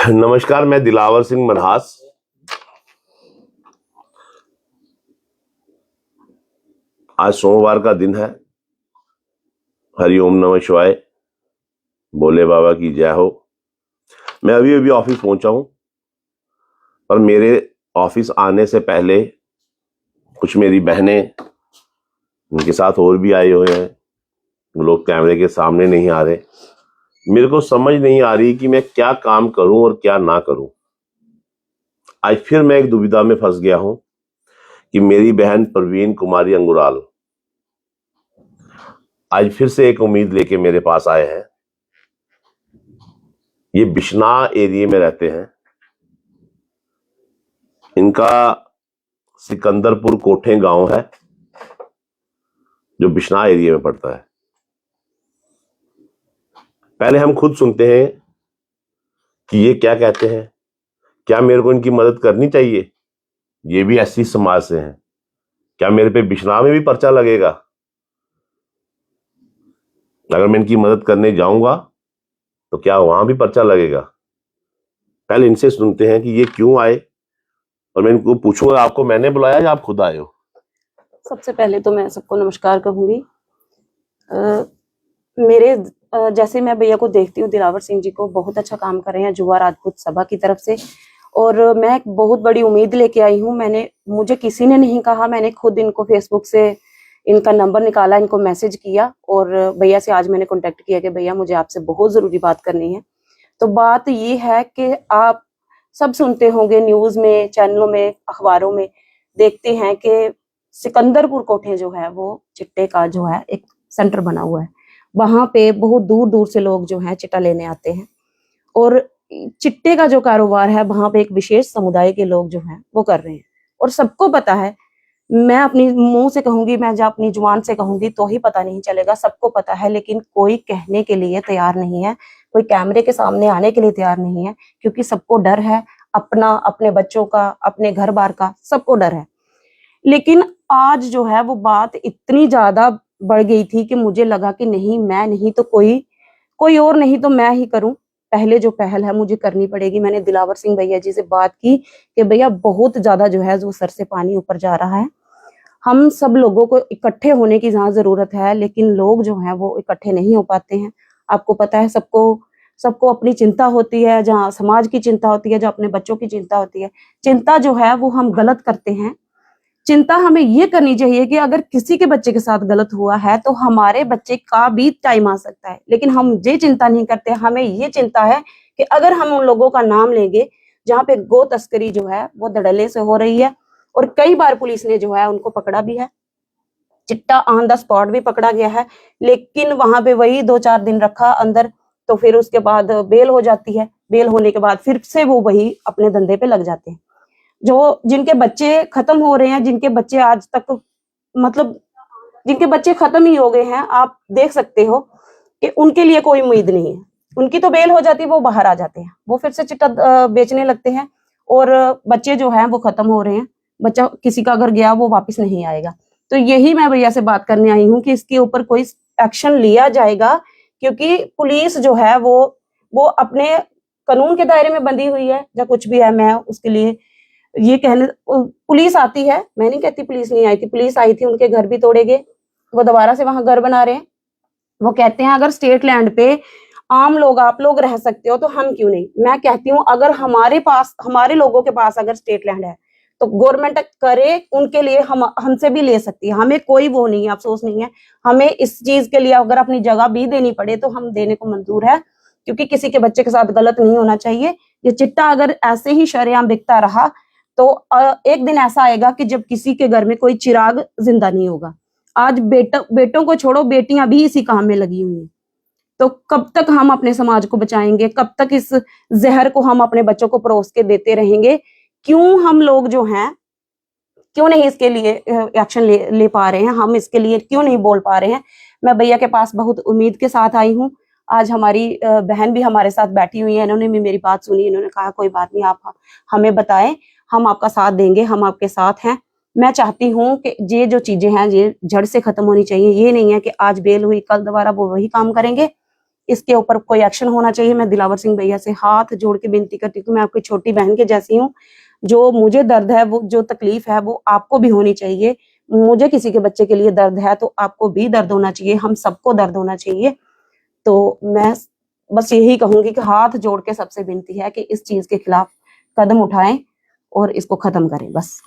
नमस्कार, मैं दिलावर सिंह मनहास। आज सोमवार का दिन है। हरिओम नमः शिवाय, भोले बाबा की जय हो। मैं अभी अभी ऑफिस पहुंचा हूं, पर मेरे ऑफिस आने से पहले कुछ मेरी बहनें, उनके साथ और भी आए हुए हैं। वो लोग कैमरे के सामने नहीं आ रहे। मेरे को समझ नहीं आ रही कि मैं क्या काम करूं और क्या ना करूं। आज फिर मैं एक दुविधा में फंस गया हूं कि मेरी बहन प्रवीण कुमारी अंगुराल आज फिर से एक उम्मीद लेके मेरे पास आए हैं। ये बिश्नाह एरिया में रहते हैं। इनका सिकंदरपुर कोठे गांव है, जो बिश्नाह एरिया में पड़ता है। पहले हम खुद सुनते हैं कि ये क्या कहते हैं। क्या मेरे को इनकी मदद करनी चाहिए? ये भी ऐसी समाज से हैं। क्या मेरे पे बिश्नाह में भी पर्चा लगेगा अगर मैं इनकी मदद करने जाऊंगा? तो क्या वहां भी पर्चा लगेगा? पहले इनसे सुनते हैं कि ये क्यों आए, और मैं इनको पूछूंगा आपको मैंने बुलाया या आप खुद आए हो? सबसे पहले तो मैं सबको नमस्कार कहूंगी। मेरे जैसे मैं भैया को देखती हूँ, दिलावर सिंह जी को बहुत अच्छा काम कर रहे हैं युवा राजपूत सभा की तरफ से, और मैं एक बहुत बड़ी उम्मीद लेके आई हूँ। मुझे किसी ने नहीं कहा, मैंने खुद इनको फेसबुक से इनका नंबर निकाला, इनको मैसेज किया, और भैया से आज मैंने कांटेक्ट किया कि भैया मुझे आपसे बहुत जरूरी बात करनी है। तो बात ये है कि आप सब सुनते होंगे, न्यूज में, चैनलों में, अखबारों में देखते हैं कि सिकंदरपुर कोठे जो है वो चिट्टे का जो है एक सेंटर बना हुआ है। वहां पे बहुत दूर दूर से लोग जो है चिट्टा लेने आते हैं, और चिट्टे का जो कारोबार है वहां पे एक विशेष समुदाय के लोग जो हैं वो कर रहे हैं, और सबको पता है। मैं अपनी मुंह से कहूंगी, मैं जब अपनी जुबान से कहूंगी तो ही पता नहीं चलेगा, सबको पता है, लेकिन कोई कहने के लिए तैयार नहीं है, कोई कैमरे के सामने आने के लिए तैयार नहीं है, क्योंकि सबको डर है अपना, अपने बच्चों का, अपने घर बार का, सबको डर है। लेकिन आज जो है वो बात इतनी ज्यादा बढ़ गई थी कि मुझे लगा कि नहीं, मैं नहीं तो कोई और नहीं तो मैं ही करूं। पहले जो पहल है मुझे करनी पड़ेगी। मैंने दिलावर सिंह भैया जी से बात की कि भैया बहुत ज्यादा जो है वो सर से पानी ऊपर जा रहा है, हम सब लोगों को इकट्ठे होने की जहाँ जरूरत है, लेकिन लोग जो हैं वो इकट्ठे नहीं हो पाते हैं। आपको पता है, सबको सबको अपनी चिंता होती है, जहाँ समाज की चिंता होती है, जहाँ अपने बच्चों की चिंता होती है। चिंता जो है वो हम गलत करते हैं। चिंता हमें ये करनी चाहिए कि अगर किसी के बच्चे के साथ गलत हुआ है तो हमारे बच्चे का भी टाइम आ सकता है, लेकिन हम ये चिंता नहीं करते। हमें ये चिंता है कि अगर हम उन लोगों का नाम लेंगे जहाँ पे गो तस्करी जो है वो धड़ल्ले से हो रही है, और कई बार पुलिस ने जो है उनको पकड़ा भी है, चिट्टा ऑन द स्पॉट भी पकड़ा गया है, लेकिन वहां पे वही 2-4 दिन रखा अंदर, तो फिर उसके बाद बेल हो जाती है। बेल होने के बाद फिर से वो वही अपने धंधे पे लग जाते हैं। जो जिनके बच्चे खत्म हो रहे हैं, जिनके बच्चे आज तक, मतलब जिनके बच्चे खत्म ही हो गए हैं, आप देख सकते हो कि उनके लिए कोई उम्मीद नहीं है। उनकी तो बेल हो जाती है, वो बाहर आ जाते हैं, वो फिर से चिट्टा बेचने लगते हैं, और बच्चे जो हैं वो खत्म हो रहे हैं। बच्चा किसी का अगर गया वो वापस नहीं आएगा। तो यही मैं भैया से बात करने आई हूँ कि इसके ऊपर कोई एक्शन लिया जाएगा, क्योंकि पुलिस जो है वो अपने कानून के दायरे में बंधी हुई है, या कुछ भी है। मैं उसके लिए ये कहने, पुलिस आती है, मैं नहीं कहती पुलिस नहीं आई थी, पुलिस आई थी, उनके घर भी तोड़े गए, वो दोबारा से वहां घर बना रहे हैं। वो कहते हैं अगर स्टेट लैंड पे आम लोग, आप लोग रह सकते हो तो हम क्यों नहीं। मैं कहती हूँ अगर हमारे पास, हमारे लोगों के पास अगर स्टेट लैंड है तो गवर्नमेंट करे, उनके लिए हमसे भी ले सकती है। हमें कोई वो नहीं है, अफसोस नहीं है। हमें इस चीज के लिए अगर अपनी जगह भी देनी पड़े तो हम देने को मंजूर है, क्योंकि किसी के बच्चे के साथ गलत नहीं होना चाहिए। ये चिट्टा अगर ऐसे ही शरेआम बिकता रहा तो एक दिन ऐसा आएगा कि जब किसी के घर में कोई चिराग जिंदा नहीं होगा। आज बेटों को छोड़ो, बेटियां भी इसी काम में लगी हुई हैं। तो कब तक हम अपने समाज को बचाएंगे? कब तक इस जहर को हम अपने बच्चों को परोस के देते रहेंगे? क्यों हम लोग जो हैं, क्यों नहीं इसके लिए एक्शन ले पा रहे हैं? हम इसके लिए क्यों नहीं बोल पा रहे हैं? मैं भैया के पास बहुत उम्मीद के साथ आई हूँ। आज हमारी बहन भी हमारे साथ बैठी हुई है, इन्होंने भी मेरी बात सुनी। इन्होंने कहा कोई बात नहीं, आप हमें बताएं, हम आपका साथ देंगे, हम आपके साथ हैं। मैं चाहती हूँ कि ये जो चीजें हैं ये जड़ से खत्म होनी चाहिए। ये नहीं है कि आज बेल हुई कल दोबारा वो वही काम करेंगे। इसके ऊपर कोई एक्शन होना चाहिए। मैं दिलावर सिंह भैया से हाथ जोड़ के विनती करती हूँ, मैं आपकी छोटी बहन के जैसी हूँ। जो मुझे दर्द है, वो जो तकलीफ है, वो आपको भी होनी चाहिए। मुझे किसी के बच्चे के लिए दर्द है तो आपको भी दर्द होना चाहिए, हम सबको दर्द होना चाहिए। तो मैं बस यही कहूंगी कि हाथ जोड़ के सबसे विनती है कि इस चीज के खिलाफ कदम उठाएं और इसको खत्म करें बस।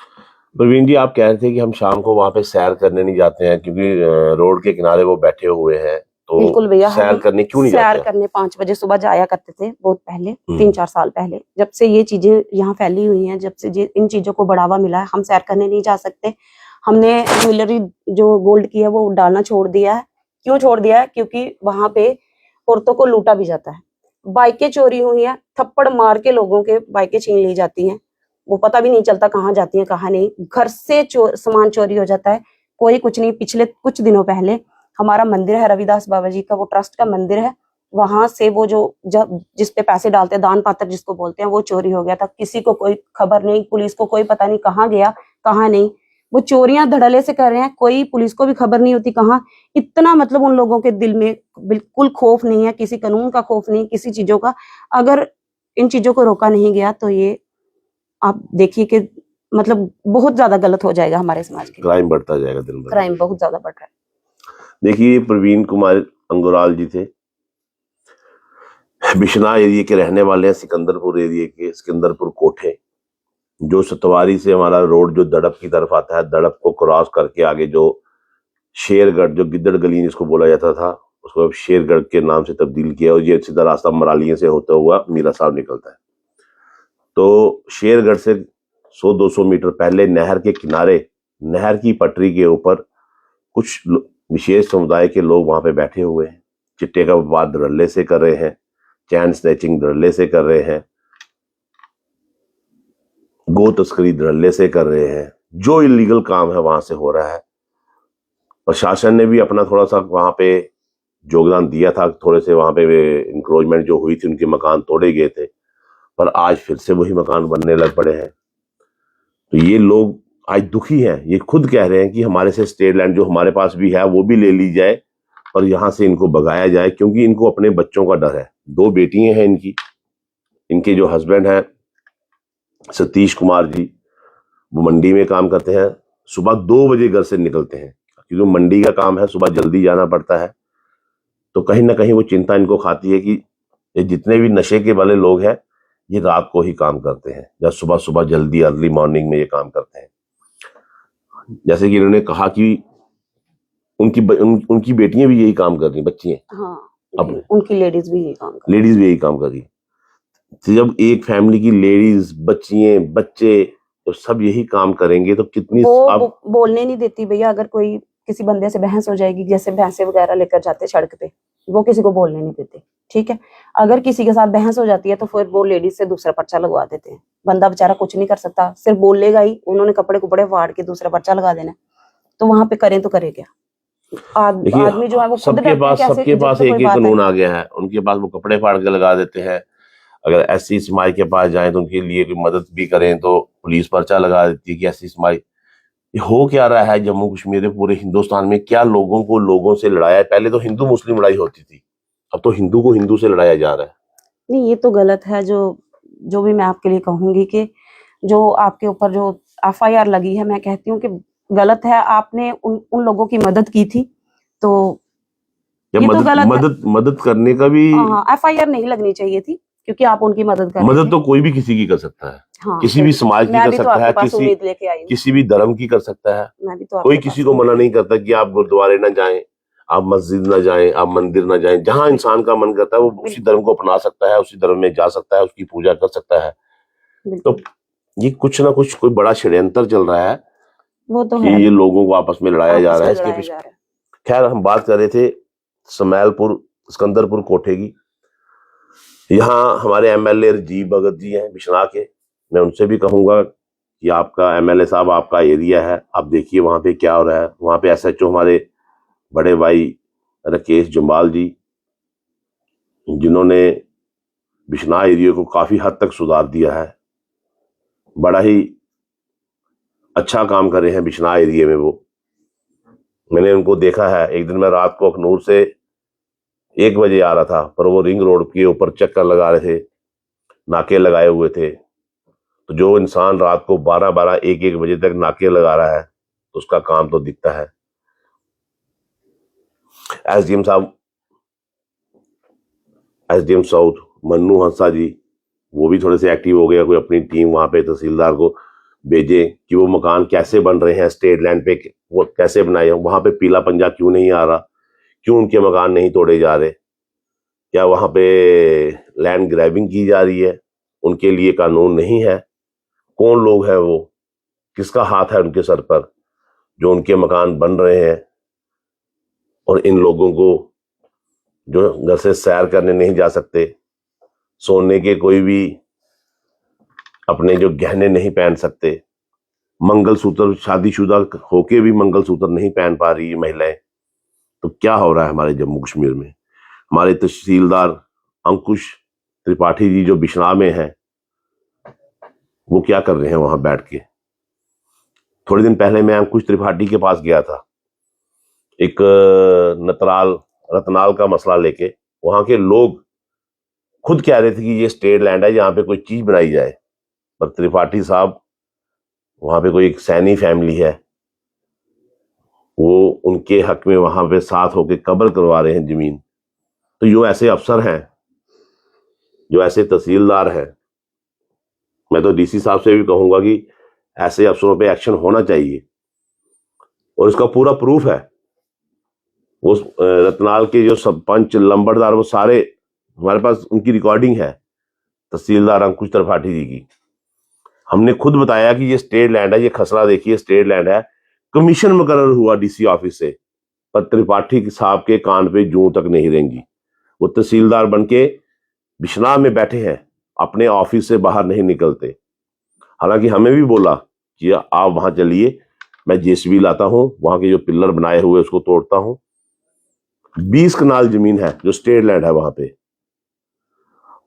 प्रवीण जी, आप कह रहे थे कि हम शाम को वहां पे सैर करने नहीं जाते हैं क्योंकि रोड के किनारे वो बैठे हुए हैं, तो बिल्कुल भैया, सैर हम करने क्यों नहीं जाते सैर हैं? करने 5 बजे सुबह जाया करते थे बहुत पहले, 3-4 साल पहले। जब से ये चीजें यहाँ फैली हुई हैं, जब से इन चीजों को बढ़ावा मिला है, हम सैर करने नहीं जा सकते। हमने ज्वेलरी जो गोल्ड की है वो डालना छोड़ दिया है। क्यों छोड़ दिया है? क्योंकि वहां पे औरतों को लूटा भी जाता है, बाइकें चोरी हुई हैं, थप्पड़ मार के लोगों के बाइकें छीन ली जाती हैं, वो पता भी नहीं चलता कहाँ जाती हैं कहाँ नहीं। घर से सामान चोरी हो जाता है, कोई कुछ नहीं। पिछले कुछ दिनों पहले हमारा मंदिर है रविदास बाबा जी का, वो ट्रस्ट का मंदिर है, वहां से वो जो जिस पे पैसे डालते हैं, दान पात्र जिसको बोलते हैं, वो चोरी हो गया था। किसी को कोई खबर नहीं, पुलिस को कोई पता नहीं कहाँ गया कहाँ नहीं। वो चोरियां धड़ल्ले से कर रहे हैं, कोई पुलिस को भी खबर नहीं होती कहाँ। इतना मतलब उन लोगों के दिल में बिल्कुल खौफ नहीं है, किसी कानून का खौफ नहीं, किसी चीजों का। अगर इन चीजों को रोका नहीं गया तो ये आप देखिए कि मतलब बहुत ज्यादा गलत हो जाएगा हमारे समाज के। क्राइम बढ़ता जाएगा दिन भर। क्राइम बहुत ज्यादा बढ़ रहा है। देखिए, प्रवीण कुमार अंगुराल जी थे, बिश्ना एरिया के रहने वाले हैं, सिकंदरपुर एरिया के, सिकंदरपुर कोठे, जो सतवारी से हमारा रोड जो दड़प की तरफ आता है, दड़प को क्रॉस करके आगे जो शेरगढ़, जो गिद्दड़ गली जिसको बोला जाता था, उसको अब शेरगढ़ के नाम से तब्दील किया और ये सीधा रास्ता मरालिया से होता हुआ मीरा साहब निकलता है। तो शेरगढ़ से 100-200 मीटर पहले नहर के किनारे, नहर की पटरी के ऊपर कुछ विशेष समुदाय के लोग वहां पे बैठे हुए हैं। चिट्टे का व्यापार धड़ल्ले से कर रहे हैं, चैन स्नैचिंग धड़ल्ले से कर रहे हैं, गो तस्करी धड़ल्ले से कर रहे हैं। जो इलीगल काम है वहां से हो रहा है। प्रशासन ने भी अपना थोड़ा सा वहां पे योगदान दिया था, थोड़े से वहां पे इंक्रोचमेंट जो हुई थी, उनके मकान तोड़े गए थे, पर आज फिर से वही मकान बनने लग पड़े हैं। तो ये लोग आज दुखी हैं, ये खुद कह रहे हैं कि हमारे से स्टेट लैंड जो हमारे पास भी है वो भी ले ली जाए और यहाँ से इनको भगाया जाए, क्योंकि इनको अपने बच्चों का डर है। 2 बेटियां हैं इनकी, इनके जो हस्बैंड हैं सतीश कुमार जी, वो मंडी में काम करते हैं। सुबह 2 बजे घर से निकलते हैं क्योंकि मंडी का काम है, सुबह जल्दी जाना पड़ता है। तो कहीं ना कहीं वो चिंता इनको खाती है कि ये जितने भी नशे के वाले लोग हैं, ये रात को ही काम करते हैं या सुबह सुबह जल्दी अर्ली मॉर्निंग में ये काम करते हैं। जैसे कि इन्होंने कहा कि उनकी बेटियां भी यही काम कर रही, बच्ची हैं, हाँ, अब उनकी लेडीज भी यही काम कर लेडीज भी यही काम कर रही। तो जब एक फैमिली की लेडीज, बच्चियां, बच्चे तो सब यही काम करेंगे तो कितनी वो बोलने नहीं देती भैया। अगर कोई किसी बंदे से बहस हो जाएगी, जैसे भैंसे वगैरह लेकर जाते सड़क पे, वो किसी को बोलने नहीं देते, ठीक है। अगर किसी के साथ बहस हो जाती है तो फिर वो लेडीज से दूसरा पर्चा लगवा देते हैं। बंदा बेचारा कुछ नहीं कर सकता, सिर्फ बोलेगा ही। उन्होंने कपड़े कुपड़े फाड़ के दूसरा पर्चा लगा देना, तो वहां पे करें तो करे क्या? आदमी जो है वो खुद सबके पास एक एक कानून आ गया है, उनके पास वो कपड़े फाड़ के लगा देते हैं। अगर एससी समाज के पास जाएं तो उनके लिए कोई मदद भी करें तो पुलिस पर्चा लगा देती है कि एससी समाज। ये हो क्या रहा है जम्मू कश्मीर में, पूरे हिंदुस्तान में? क्या लोगों को लोगों से लड़ाया है? पहले तो हिंदू मुस्लिम लड़ाई होती थी, अब तो हिंदू को हिंदू से लड़ाया जा रहा है। नहीं, ये तो गलत है। जो भी मैं आपके लिए कहूंगी कि जो आपके ऊपर जो FIR लगी है, मैं कहती हूँ कि गलत है। आपने उन लोगों की मदद की थी, तो ये तो गलत मदद करने का भी FIR नहीं लगनी चाहिए थी, क्योंकि आप उनकी मदद कर रहे थे। मदद तो कोई भी किसी की कर सकता है, हाँ, किसी भी समाज की कर सकता है, किसी भी धर्म की कर सकता है। मैं भी तो कोई किसी को मना नहीं करता कि आप गुरुद्वारे ना जाएं, आप मस्जिद ना जाएं, आप मंदिर ना जाएं। जहां इंसान का मन करता है वो उसी धर्म को अपना सकता है, उसी धर्म में जा सकता है, उसकी पूजा कर सकता है। तो ये कुछ ना कुछ कोई बड़ा षड्यंत्र चल रहा है, वो तो कि ये लोगों को आपस में लड़ाया जा रहा है इसके पीछे। खैर, हम बात कर रहे थे समैलपुर सिकंदरपुर कोठे की। यहाँ हमारे MLA राजीव भगत जी हैं बिश्ना के। मैं उनसे भी कहूंगा कि आपका MLA साहब, आपका एरिया है, आप देखिए वहां पे क्या हो रहा है। वहां पे SHO हमारे बड़े भाई राकेश जम्बाल जी, जिन्होंने बिश्ना एरिया को काफी हद तक सुधार दिया है, बड़ा ही अच्छा काम कर रहे हैं बिश्ना एरिया में। वो मैंने उनको देखा है। एक दिन मैं रात को अखनूर से 1 बजे आ रहा था, पर वो रिंग रोड के ऊपर चक्कर लगा रहे थे, नाके लगाए हुए थे। तो जो इंसान रात को 12-12, 1-1 बजे तक नाके लगा रहा है, तो उसका काम तो दिखता है। एसडीएम साहब, एसडीएम साउथ मन्नू हंसा जी, वो भी थोड़े से एक्टिव हो गया, कोई अपनी टीम वहां पे तहसीलदार को भेजे कि वो मकान कैसे बन रहे हैं स्टेट लैंड पे, वो कैसे बनाए, वहां पे पीला पंजा क्यों नहीं आ रहा, क्यों उनके मकान नहीं तोड़े जा रहे, क्या वहां पे लैंड ग्रैबिंग की जा रही है, उनके लिए कानून नहीं है, कौन लोग हैं वो, किसका हाथ है उनके सर पर जो उनके मकान बन रहे हैं। और इन लोगों को जो घर से सैर करने नहीं जा सकते, सोने के कोई भी अपने जो गहने नहीं पहन सकते, मंगलसूत्र, शादीशुदा होके भी मंगलसूत्र नहीं पहन पा रही महिलाएं, तो क्या हो रहा है हमारे जम्मू कश्मीर में। हमारे तहसीलदार अंकुश त्रिपाठी जी जो बिश्नाह में हैं, वो क्या कर रहे हैं वहां बैठ के। थोड़े दिन पहले मैं अंकुश त्रिपाठी के पास गया था, एक नतराल रतनाल का मसला लेके। वहां के लोग खुद कह रहे थे कि ये स्टेट लैंड है, यहाँ पे कोई चीज बनाई जाए, पर त्रिपाठी साहब, वहां पे कोई एक सैनी फैमिली है, वो उनके हक में वहां पे साथ होके कब्र करवा रहे हैं जमीन। तो जो ऐसे अफसर हैं, जो ऐसे तहसीलदार हैं, मैं तो डीसी साहब से भी कहूंगा कि ऐसे अफसरों पे एक्शन होना चाहिए। और इसका पूरा प्रूफ है, वो रतनाल के जो सरपंच, लंबरदार, वो सारे हमारे पास उनकी रिकॉर्डिंग है, तहसीलदार अंकुश त्रिपाठी जी की। हमने खुद बताया कि ये स्टेट लैंड है, ये खसरा देखिए स्टेट लैंड है। कमीशन मुकर्रर हुआ डीसी ऑफिस से, पर त्रिपाठी साहब के कान पे जूं तक नहीं रेंगी। वो तहसीलदार बन के बिश्नाह में बैठे हैं, अपने ऑफिस से बाहर नहीं निकलते। हालांकि हमें भी बोला कि आप वहां चलिए, मैं जेसीबी लाता हूं, वहां के जो पिलर बनाए हुए उसको तोड़ता हूं। 20 कनाल जमीन है जो स्टेट लैंड है वहां पे,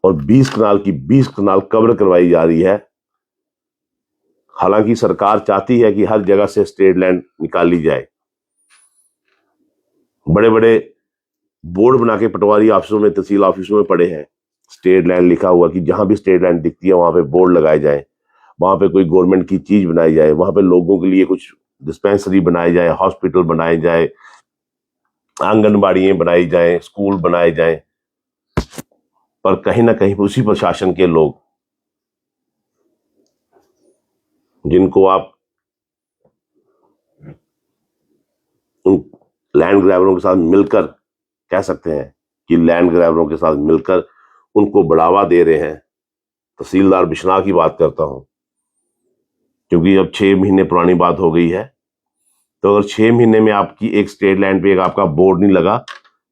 और 20 कनाल की 20 कनाल कब्र करवाई जा रही है। हालांकि सरकार चाहती है कि हर जगह से स्टेट लैंड निकाली जाए। बड़े बड़े बोर्ड बना के पटवारी ऑफिसों में, तहसील ऑफिसों में पड़े हैं, स्टेट लैंड लिखा हुआ कि जहां भी स्टेट लैंड दिखती है वहां पे बोर्ड लगाए जाए, वहां पे कोई गवर्नमेंट की चीज बनाई जाए, वहां पे लोगों के लिए कुछ डिस्पेंसरी बनाई जाए, हॉस्पिटल बनाए जाए, आंगनबाड़ियां बनाई जाए, स्कूल बनाए जाए। पर कहीं ना कहीं उसी प्रशासन के लोग, जिनको आप उन लैंड ग्रैबरों के साथ मिलकर कह सकते हैं कि लैंड ग्रैबरों के साथ मिलकर उनको बढ़ावा दे रहे हैं। तहसीलदार बिश्नाह की बात करता हूं, क्योंकि अब 6 महीने पुरानी बात हो गई है। तो अगर 6 महीने में आपकी एक स्टेट लैंड पे एक आपका बोर्ड नहीं लगा,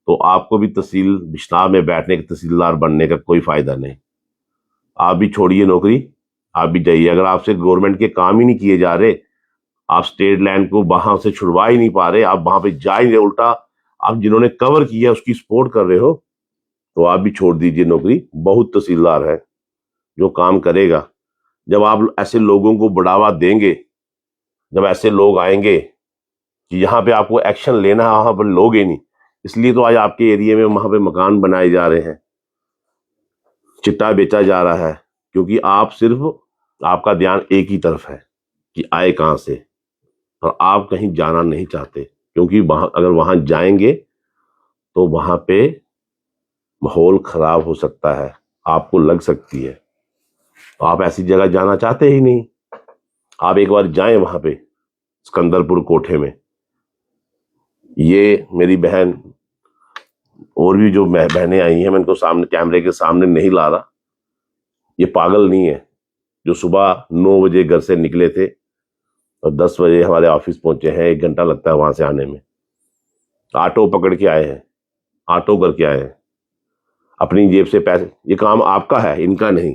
तो आपको भी तहसील बिश्नाह में बैठने के, तहसीलदार बनने का कोई फायदा नहीं। आप भी छोड़िए नौकरी, आप भी जाइए। अगर आपसे गवर्नमेंट के काम ही नहीं किए जा रहे, आप स्टेट लैंड को वहां से छुड़वा ही नहीं पा रहे, आप वहां पे जा ही नहीं, उल्टा आप जिन्होंने कवर किया उसकी सपोर्ट कर रहे हो, तो आप भी छोड़ दीजिए नौकरी। बहुत तहसीलदार है जो काम करेगा। जब आप ऐसे लोगों को बढ़ावा देंगे, जब ऐसे लोग आएंगे कि यहाँ पे आपको एक्शन लेना है, वहां पर लोगे नहीं। इसलिए तो आज आपके एरिया में वहां पे मकान बनाए जा रहे हैं, चिट्टा बेचा जा रहा है, क्योंकि आप सिर्फ, आपका ध्यान एक ही तरफ है कि आए कहां से, और आप कहीं जाना नहीं चाहते। क्योंकि वहां, अगर वहां जाएंगे तो वहां पे माहौल खराब हो सकता है, आपको लग सकती है। तो आप ऐसी जगह जाना चाहते ही नहीं। आप एक बार जाएं वहां पे सिकंदरपुर कोठे में। ये मेरी बहन और भी जो बहनें आई हैं, मैं इनको सामने कैमरे के सामने नहीं ला रहा, ये पागल नहीं है जो सुबह 9 बजे घर से निकले थे और 10 बजे हमारे ऑफिस पहुंचे हैं। 1 घंटा लगता है वहां से आने में। ऑटो पकड़ के आए हैं, ऑटो करके आए हैं, अपनी जेब से पैसे। ये काम आपका है, इनका नहीं।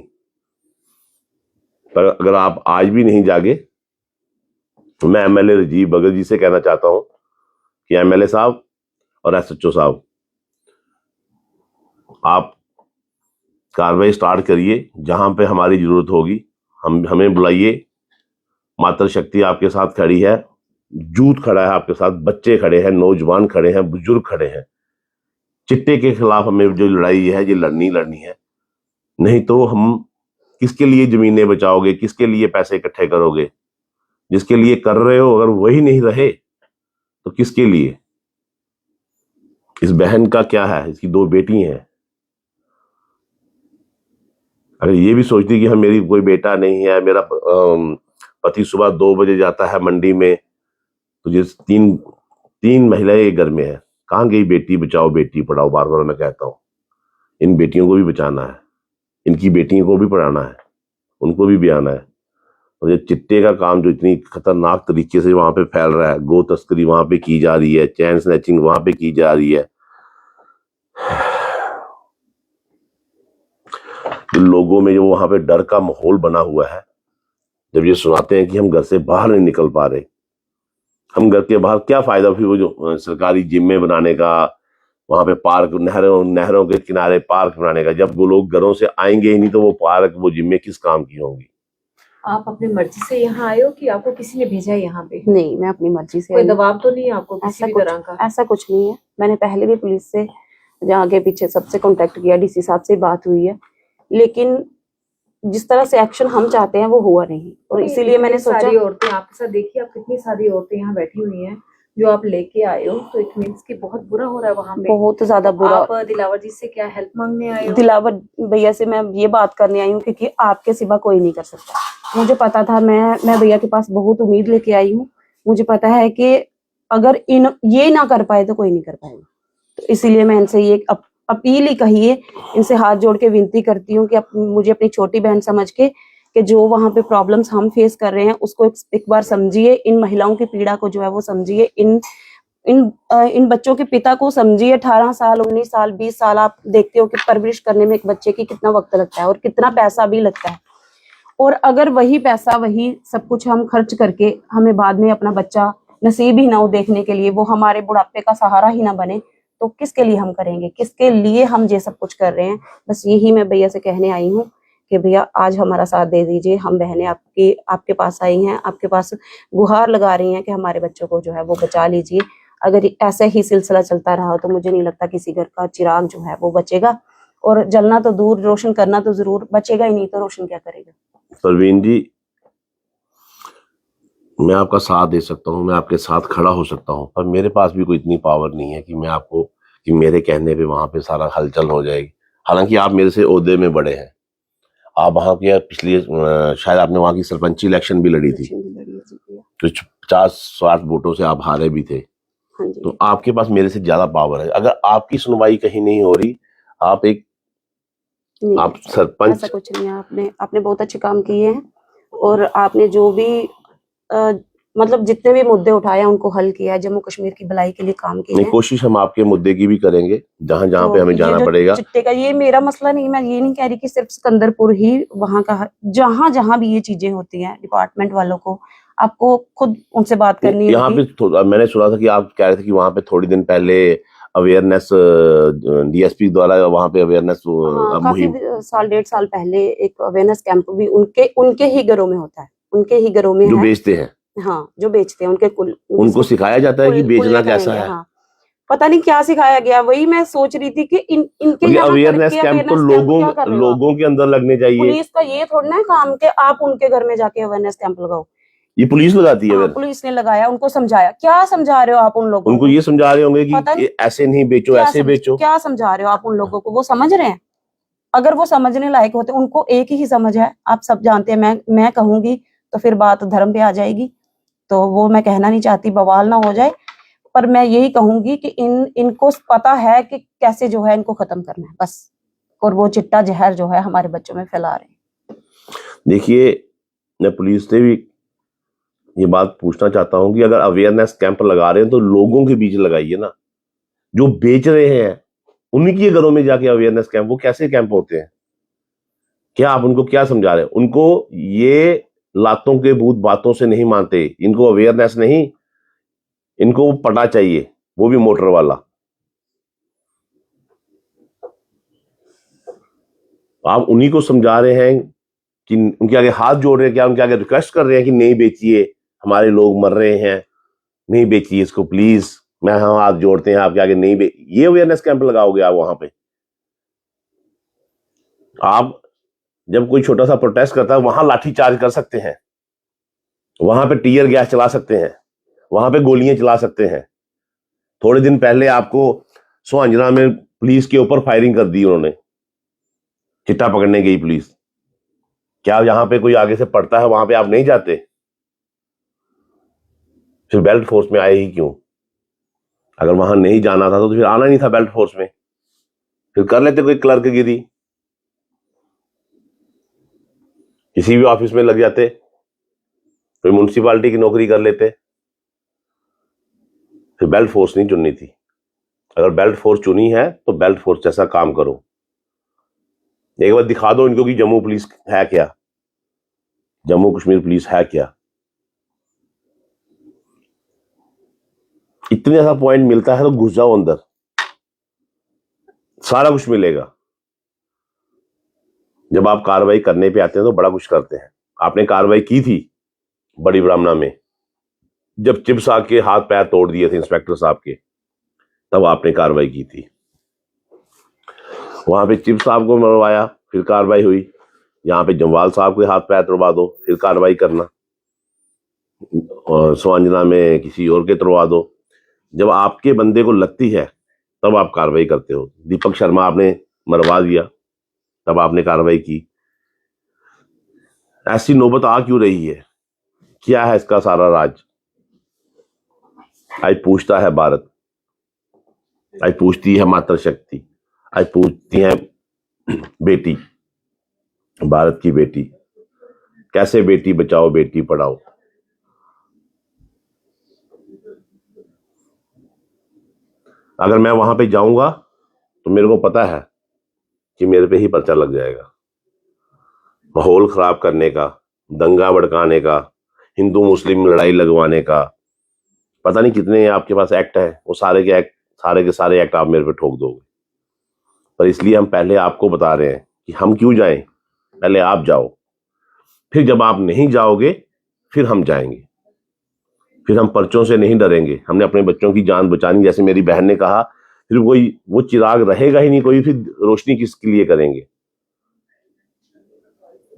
पर अगर आप आज भी नहीं जागे, तो मैं एमएलए राजीव भगत जी से कहना चाहता हूं कि एमएलए साहब और एसएचओ साहब, आप कार्रवाई स्टार्ट करिए। जहां पे हमारी जरूरत होगी हमें बुलाइए। मातृशक्ति आपके साथ खड़ी है, जूथ खड़ा है आपके साथ, बच्चे खड़े हैं, नौजवान खड़े हैं, बुजुर्ग खड़े हैं। चिट्टे के खिलाफ हमें जो लड़ाई है ये लड़नी है। नहीं तो हम किसके लिए जमीनें बचाओगे, किसके लिए पैसे इकट्ठे करोगे? जिसके लिए कर रहे हो अगर वही नहीं रहे तो किसके लिए? इस बहन का क्या है, इसकी 2 बेटी हैं। अगर ये भी सोचती कि हम मेरी कोई बेटा नहीं है, मेरा पति सुबह 2 बजे जाता है मंडी में, तो जिस 3 महिलाएं घर में है, कहाँ गई बेटी बचाओ बेटी पढ़ाओ? बार बार मैं कहता हूँ, इन बेटियों को भी बचाना है, इनकी बेटियों को भी पढ़ाना है, उनको भी आना है। और ये चिट्टे का काम जो इतनी खतरनाक तरीके से वहां पे फैल रहा है, गो तस्करी वहां पे की जा रही है, चैन स्नैचिंग वहां पे की जा रही है, लोगों में जो वहां पे डर का माहौल बना हुआ है। जब ये सुनाते हैं कि हम घर से बाहर नहीं निकल पा रहे, हम घर के बाहर क्या फायदा? फिर वो जो सरकारी जिम्मे बनाने का, वहां पे पार्क, नहरों के किनारे पार्क बनाने का, जब वो लोग घरों से आएंगे ही नहीं तो वो पार्क, वो जिम्मे किस काम की होंगी? आप अपनी मर्जी से यहाँ आए हो कि आपको किसी ने भेजा है यहाँ पे? नहीं, मैं अपनी मर्जी से कोई आई हूँ। दबाव तो नहीं है आपको किसी भी तरह का? ऐसा कुछ नहीं है। मैंने पहले भी पुलिस से जहाँ आगे पीछे सबसे कांटेक्ट किया, डीसी साहब से बात हुई है, लेकिन जिस तरह से एक्शन हम चाहते हैं वो हुआ नहीं, और इसीलिए मैंने सोचा। सारी औरतें आपके साथ, देखिए आप कितनी सारी औरतें यहाँ बैठी हुई हैं जो आप लेके आए हो, तो इट मींस कि बहुत बुरा हो रहा है वहाँ पे, बहुत ज्यादा बुरा। आप दिलावर जी से क्या हेल्प मांगने आए हो? दिलावर भैया से मैं ये बात करने आई हूँ क्योंकि आपके सिवा कोई नहीं कर सकता। मुझे पता था, मैं भैया के पास बहुत उम्मीद लेके आई हूँ। मुझे पता है कि अगर ये ना कर पाए तो कोई नहीं कर पाएगा, तो इसीलिए मैं इनसे ये अपील ही कहिए, इनसे हाथ जोड़ के विनती करती हूँ कि मुझे अपनी छोटी बहन समझ के, कि जो वहाँ पे प्रॉब्लम्स हम फेस कर रहे हैं उसको एक बार समझिए, इन महिलाओं की पीड़ा को जो है वो समझिए, इन बच्चों के पिता को समझिए। 18 साल, 19 साल, 20 साल आप देखते हो कि परवरिश करने में एक बच्चे की कितना वक्त लगता है और कितना पैसा भी लगता है, और अगर वही पैसा, वही सब कुछ हम खर्च करके हमें बाद में अपना बच्चा नसीब ही ना हो देखने के लिए, वो हमारे बुढ़ापे का सहारा ही ना बने, तो किसके लिए हम करेंगे? किसके लिए हम ये सब कुछ कर रहे हैं? बस यही मैं भैया से कहने आई हूँ कि भैया आज हमारा साथ दे दीजिए। हम बहनें आपके पास आई हैं, आपके पास गुहार लगा रही हैं कि हमारे बच्चों को जो है वो बचा लीजिए। अगर ऐसा ही सिलसिला चलता रहा तो मुझे नहीं लगता किसी घर का चिराग जो है वो बचेगा, और जलना तो दूर, रोशन करना तो जरूर, बचेगा ही नहीं तो रोशन क्या करेगा? परवीन जी, मैं आपका साथ दे सकता हूँ, मैं आपके साथ खड़ा हो सकता हूँ, पर मेरे पास भी कोई इतनी पावर नहीं है कि मैं आपको, कि मेरे कहने पे वहां पे सारा हलचल हो जाएगी। हालांकि आप मेरे से ओहदे में बड़े हैं, आप वहां के पिछले शायद आपने वहां की सरपंची इलेक्शन भी लड़ी थी, तो 50-60 वोटों से आप हारे भी थे, तो आपके पास मेरे से ज्यादा पावर है। अगर आपकी सुनवाई कहीं नहीं हो रही, आप सरपंच, ऐसा कुछ नहीं है। आपने बहुत अच्छे काम किए हैं, और आपने जो भी मतलब जितने भी मुद्दे उठाए उनको हल किया है, जम्मू कश्मीर की भलाई के लिए काम किया है। कोशिश हम आपके मुद्दे की भी करेंगे, जहां जहां पे हमें जाना पड़ेगा। चिट्टे का ये मेरा मसला नहीं, मैं ये नहीं कह रही कि सिर्फ सिकंदरपुर ही, वहां का जहां जहां भी ये चीजें होती हैं, डिपार्टमेंट वालों को आपको खुद उनसे बात करनी है। यहाँ पे मैंने सुना था कि आप कह रहे थे कि वहां पे थोड़ी दिन पहले अवेयरनेस, डीएसपी द्वारा वहां पे अवेयरनेस काफी साल, 1.5 साल पहले एक अवेयरनेस कैंप भी उनके ही घरों में होता है, उनके ही घरों में जो बेचते हैं, हाँ जो बेचते हैं, उनको सिखाया जाता है कि बेचना कैसा है। हाँ, पता नहीं क्या सिखाया गया। वही मैं सोच रही थी कि इनके अवेयरनेस कैंप तो लोगों के अंदर लगने चाहिए। पुलिस का ये थोड़ा ना काम कि आप उनके घर में जाके अवेयरनेस कैंप लगाओ, ये पुलिस लगाती है। पुलिस ने लगाया, उनको समझाया। क्या समझा रहे हो आप उन लोगों को? उनको ये समझा रहे होंगे कि ऐसे नहीं बेचो, ऐसे बेचो। क्या समझा रहे हो आप उन लोगों को? वो समझ रहे हैं? अगर वो समझने लायक होते, उनको एक ही समझ है, आप सब जानते हैं। मैं कहूंगी तो फिर बात धर्म पे आ जाएगी, तो वो मैं कहना नहीं चाहती, बवाल ना हो जाए, पर मैं यही कहूंगी कि इनको पता है कि कैसे जो है इनको खत्म करना है बस, और वो चिट्टा जहर जो है हमारे बच्चों में फैला रहे हैं। देखिए, मैं पुलिस से भी ये बात पूछना चाहता हूं कि अगर अवेयरनेस कैंप लगा रहे हैं तो लोगों के बीच लगाइए ना। जो बेच रहे हैं उन्हीं के घरों में जाके अवेयरनेस कैंप, वो कैसे कैंप होते हैं? क्या आप उनको क्या समझा रहे हैं? उनको ये लातों के भूत बातों से नहीं मानते, इनको अवेयरनेस नहीं, इनको पटा चाहिए, वो भी मोटर वाला। आप उन्हीं को समझा रहे हैं कि उनके आगे हाथ जोड़ रहे हैं, क्या उनके आगे रिक्वेस्ट कर रहे हैं कि नहीं बेचिए, हमारे लोग मर रहे हैं, नहीं बेचिए इसको प्लीज, मैं हाँ हाथ जोड़ते हैं आपके आगे नहीं ये अवेयरनेस कैंप लगाओगे आप वहां पे? आप जब कोई छोटा सा प्रोटेस्ट करता है वहां लाठी चार्ज कर सकते हैं, वहां पे टीयर गैस चला सकते हैं, वहां पे गोलियां चला सकते हैं। थोड़े दिन पहले आपको सुहांजना में पुलिस के ऊपर फायरिंग कर दी उन्होंने, चिट्टा पकड़ने गई पुलिस। क्या यहां पे कोई आगे से पड़ता है वहां पे आप नहीं जाते? फिर बेल्ट फोर्स में आए ही क्यों? अगर वहां नहीं जाना था तो फिर आना नहीं था बेल्ट फोर्स में, फिर कर लेते कोई क्लर्क गिरी, किसी भी ऑफिस में लग जाते, कोई म्युनिसिपालिटी की नौकरी कर लेते। फिर बेल्ट फोर्स नहीं चुननी थी। अगर बेल्ट फोर्स चुनी है तो बेल्ट फोर्स जैसा काम करो। एक बार दिखा दो इनको कि जम्मू पुलिस है क्या, जम्मू कश्मीर पुलिस है क्या। इतने ऐसा पॉइंट मिलता है तो घुस जाओ अंदर, सारा कुछ मिलेगा। जब आप कार्रवाई करने पे आते हैं तो बड़ा कुछ करते हैं। आपने कार्रवाई की थी बड़ी ब्राह्मणा में, जब चिप साहब के हाथ पैर तोड़ दिए थे इंस्पेक्टर साहब के, तब आपने कार्रवाई की थी। वहां पे चिप साहब को मरवाया, फिर कार्रवाई हुई। यहाँ पे जमवाल साहब के हाथ पैर तोड़वा दो, फिर कार्रवाई करना। और सुहांजना में किसी और के तोड़वा दो। जब आपके बंदे को लगती है तब आप कार्रवाई करते हो। दीपक शर्मा आपने मरवा दिया, तब आपने कार्रवाई की। ऐसी नौबत आ क्यों रही है? क्या है इसका सारा राज? आज पूछता है भारत, आज पूछती है मातृशक्ति, आज पूछती है बेटी, भारत की बेटी। कैसे बेटी बचाओ बेटी पढ़ाओ। अगर मैं वहां पे जाऊंगा तो मेरे को पता है कि मेरे पे ही पर्चा लग जाएगा। माहौल खराब करने का, दंगा भड़काने का, हिंदू मुस्लिम लड़ाई लगवाने का, पता नहीं कितने आपके पास एक्ट है, वो सारे के सारे एक्ट आप मेरे पे ठोक दोगे। पर इसलिए हम पहले आपको बता रहे हैं कि हम क्यों जाएं। पहले आप जाओ, फिर जब आप नहीं जाओगे फिर हम जाएंगे। फिर हम पर्चों से नहीं डरेंगे। हमने अपने बच्चों की जान बचानी। जैसे मेरी बहन ने कहा, फिर कोई वो चिराग रहेगा ही नहीं कोई, फिर रोशनी किसके लिए करेंगे?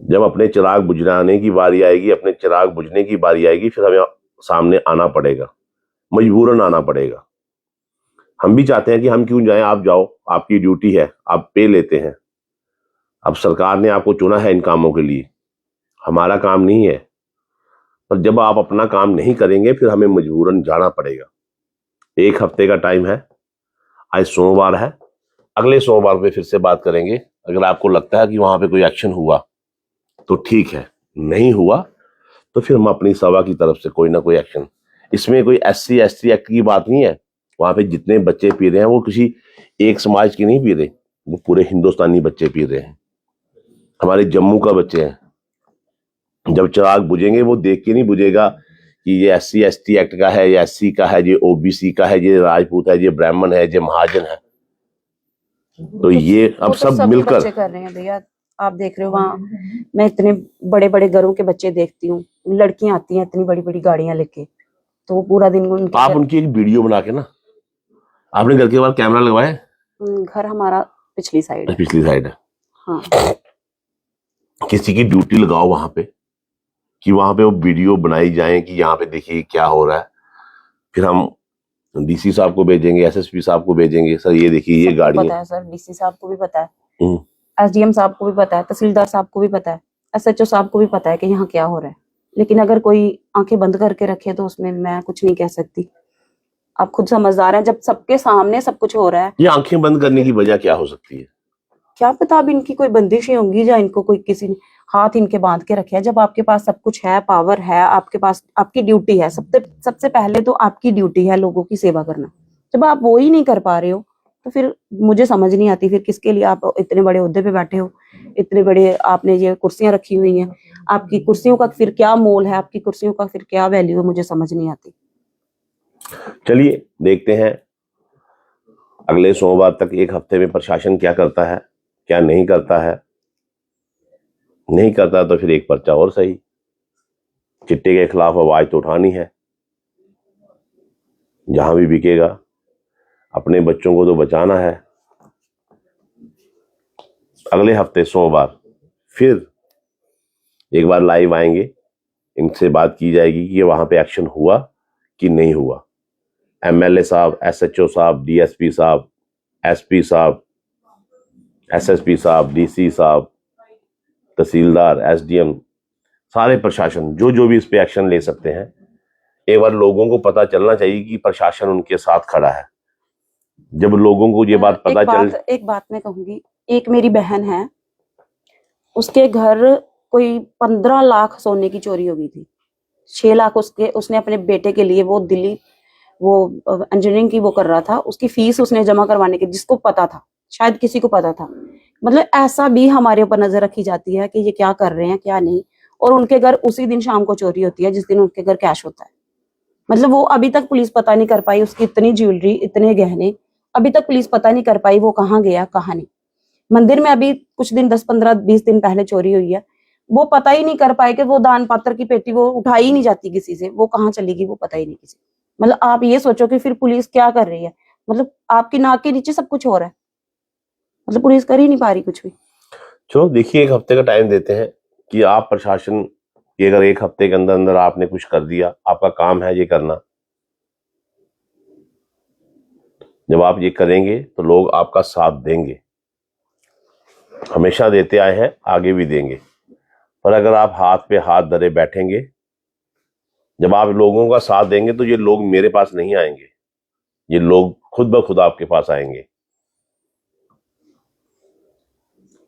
जब अपने चिराग बुझाने की बारी आएगी, अपने चिराग बुझने की बारी आएगी, फिर हमें सामने आना पड़ेगा, मजबूरन आना पड़ेगा। हम भी चाहते हैं कि हम क्यों जाएं, आप जाओ, आपकी ड्यूटी है, आप पे लेते हैं। अब सरकार ने आपको चुना है इन कामों के लिए, हमारा काम नहीं है। पर जब आप अपना काम नहीं करेंगे फिर हमें मजबूरन जाना पड़ेगा। 1 हफ्ते का टाइम है, आज सोमवार है, अगले सोमवार पे फिर से बात करेंगे। अगर आपको लगता है कि वहां पे कोई एक्शन हुआ तो ठीक है, नहीं हुआ तो फिर हम अपनी सभा की तरफ से कोई ना कोई एक्शन। इसमें कोई SC ST एक्ट की बात नहीं है। वहां पे जितने बच्चे पी रहे हैं वो किसी एक समाज के नहीं पी रहे, वो पूरे हिंदुस्तानी बच्चे पी रहे हैं, हमारे जम्मू का बच्चे हैं। जब चिराग बुझेंगे वो देख के नहीं बुझेगा कि ये SC ST एक्ट का है, ये SC का है, ये OBC का है, ये राजपूत है, ये ब्राह्मण है, ये महाजन है। तो ये अब सब सभी मिलकर बच्चे कर रहे हैं भैया। आप देख रहे हो वहाँ, मैं इतने बड़े बड़े घरों के बच्चे देखती हूँ, लड़कियां आती हैं इतनी बड़ी बड़ी गाड़ियां लेके, तो वो पूरा दिन उनके आप उनकी एक वीडियो बना के ना, आपने घर के बाहर कैमरा लगवाया है? घर हमारा पिछली साइड है। पिछली साइड है। हाँ, किसी की ड्यूटी लगाओ वहां पे, कि वहां पे वो वीडियो बनाई जाए कि यहाँ पे देखिए क्या हो रहा है। फिर हम DC साहब को भेजेंगे, SSP साहब को भेजेंगे, सर ये देखिए ये सबको गाड़ी पता है। है सर, DC साहब को भी पता है, हम्म, SDM साहब को भी पता है, तहसीलदार साहब को भी पता है, SHO साहब को भी पता है कि यहाँ क्या हो रहा है। लेकिन अगर कोई आंखें बंद करके रखे तो उसमें मैं कुछ नहीं कह सकती। आप खुद समझदार हैं, जब सबके सामने सब कुछ हो रहा है। ये आंखें बंद करने की वजह क्या हो सकती है? क्या पता अब इनकी कोई बंदिशें होंगी या इनको कोई किसी ने हाथ इनके बांध के रखे है। जब आपके पास सब कुछ है, पावर है, आपके पास आपकी ड्यूटी है, सबसे पहले तो आपकी ड्यूटी है लोगों की सेवा करना। जब आप वो ही नहीं कर पा रहे हो तो फिर मुझे समझ नहीं आती फिर किसके लिए आप इतने बड़े ओहदे पे बैठे हो, इतने बड़े आपने ये कुर्सियां रखी हुई हैं। आपकी कुर्सियों का फिर क्या मोल है, आपकी कुर्सियों का फिर क्या वैल्यू है, मुझे समझ नहीं आती। चलिए देखते हैं अगले सोमवार तक, 1 हफ्ते में प्रशासन क्या करता है, क्या नहीं करता है। नहीं करता तो फिर एक पर्चा और सही, चिट्टे के खिलाफ आवाज तो उठानी है। जहां भी बिकेगा, अपने बच्चों को तो बचाना है। अगले हफ्ते सोमवार फिर एक बार लाइव आएंगे, इनसे बात की जाएगी कि वहां पे एक्शन हुआ कि नहीं हुआ। एमएलए साहब, एसएचओ साहब, डीएसपी साहब, एसपी साहब, एसएसपी साहब, डीसी साहब, तहसीलदार, एसडीएम, सारे प्रशासन जो जो भी इस पे एक्शन ले सकते हैं, एक बार लोगों को पता चलना चाहिए कि प्रशासन उनके साथ खड़ा है। जब लोगों को ये बात पता एक बात मैं कहूंगी, एक मेरी बहन है, उसके घर कोई 15 लाख सोने की चोरी हो गई थी। 6 लाख उसने अपने बेटे के लिए, वो दिल्ली वो इंजीनियरिंग की वो कर रहा था, उसकी फीस उसने जमा करवाने की, जिसको पता था, शायद किसी को पता था। मतलब ऐसा भी हमारे ऊपर नजर रखी जाती है कि ये क्या कर रहे हैं क्या नहीं। और उनके घर उसी दिन शाम को चोरी होती है जिस दिन उनके घर कैश होता है। मतलब वो अभी तक पुलिस पता नहीं कर पाई, उसकी इतनी ज्वेलरी, इतने गहने, अभी तक पुलिस पता नहीं कर पाई वो कहाँ गया कहाँ नहीं। मंदिर में अभी कुछ दिन 10 15 20 दिन पहले चोरी हुई है, वो पता ही नहीं कर पाए कि वो दान पात्र की पेटी वो उठाई ही नहीं जाती किसी से, वो कहाँ चलेगी वो पता ही नहीं किसी। मतलब आप ये सोचो कि फिर पुलिस क्या कर रही है, मतलब आपकी नाक के नीचे सब कुछ हो रहा है, मतलब पुलिस कर ही नहीं पा रही कुछ भी। चलो देखिए, एक हफ्ते का टाइम देते हैं कि आप प्रशासन की अगर एक हफ्ते के अंदर अंदर आपने कुछ कर दिया, आपका काम है ये करना। जब आप ये करेंगे तो लोग आपका साथ देंगे, हमेशा देते आए हैं, आगे भी देंगे। पर अगर आप हाथ पे हाथ धरे बैठेंगे, जब आप लोगों का साथ देंगे तो ये लोग मेरे पास नहीं आएंगे, ये लोग खुद ब खुद आपके पास आएंगे।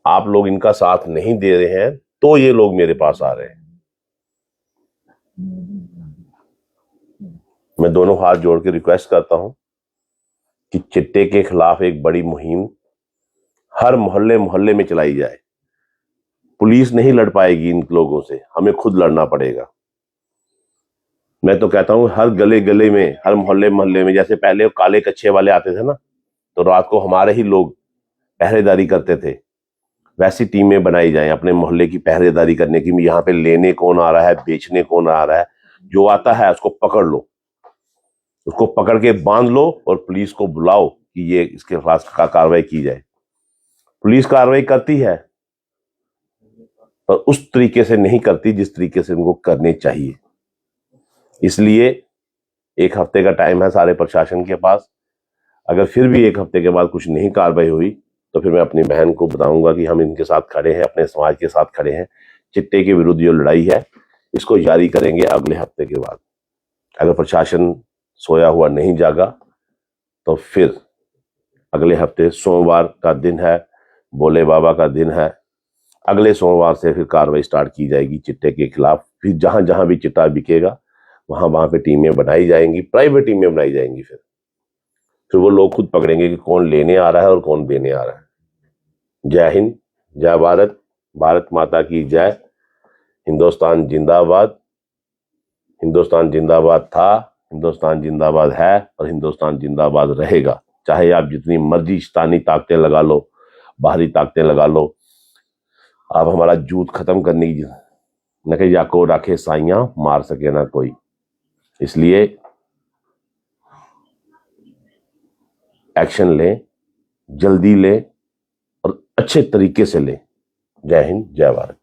आप लोग इनका साथ नहीं दे रहे हैं तो ये लोग मेरे पास आ रहे हैं। मैं दोनों हाथ जोड़ के रिक्वेस्ट करता हूं कि चिट्टे के खिलाफ एक बड़ी मुहिम हर मोहल्ले मोहल्ले में चलाई जाए। पुलिस नहीं लड़ पाएगी इन लोगों से, हमें खुद लड़ना पड़ेगा। मैं तो कहता हूं हर गले गले में, हर मोहल्ले मोहल्ले में, जैसे पहले काले कच्छे वाले आते थे ना, तो रात को हमारे ही लोग पहरेदारी करते थे, वैसी टीमें बनाई जाएं अपने मोहल्ले की पहरेदारी करने की। यहाँ पे लेने कौन आ रहा है, बेचने कौन आ रहा है, जो आता है उसको पकड़ लो, उसको पकड़ के बांध लो और पुलिस को बुलाओ कि ये इसके खिलाफ कार्रवाई की जाए। पुलिस कार्रवाई करती है पर उस तरीके से नहीं करती जिस तरीके से उनको करने चाहिए। इसलिए एक हफ्ते का टाइम है सारे प्रशासन के पास। अगर फिर भी एक हफ्ते के बाद कुछ नहीं कार्रवाई हुई तो फिर मैं अपनी बहन को बताऊंगा कि हम इनके साथ खड़े हैं, अपने समाज के साथ खड़े हैं। चिट्टे के विरुद्ध जो लड़ाई है इसको जारी करेंगे अगले हफ्ते के बाद। अगर प्रशासन सोया हुआ नहीं जागा तो फिर अगले हफ्ते सोमवार का दिन है, भोले बाबा का दिन है, अगले सोमवार से फिर कार्रवाई स्टार्ट की जाएगी चिट्टे के खिलाफ। फिर जहां जहां भी चिट्टा बिकेगा वहां वहां पे टीमें बनाई जाएंगी, प्राइवेट टीमें बनाई जाएंगी। फिर वो लोग खुद पकड़ेंगे कि कौन लेने आ रहा है और कौन देने आ रहा है। जय हिंद, जय भारत, भारत माता की जय। हिंदुस्तान जिंदाबाद। हिंदुस्तान जिंदाबाद था, हिंदुस्तान जिंदाबाद है और हिंदुस्तान जिंदाबाद रहेगा। चाहे आप जितनी मर्जी शैतानी ताकतें लगा लो, बाहरी ताकतें लगा लो, आप हमारा जूत खत्म करने की न कि जाको राखे साइयां, मार सके ना कोई। इसलिए एक्शन लें, जल्दी लें और अच्छे तरीके से लें। जय हिंद, जय भारत।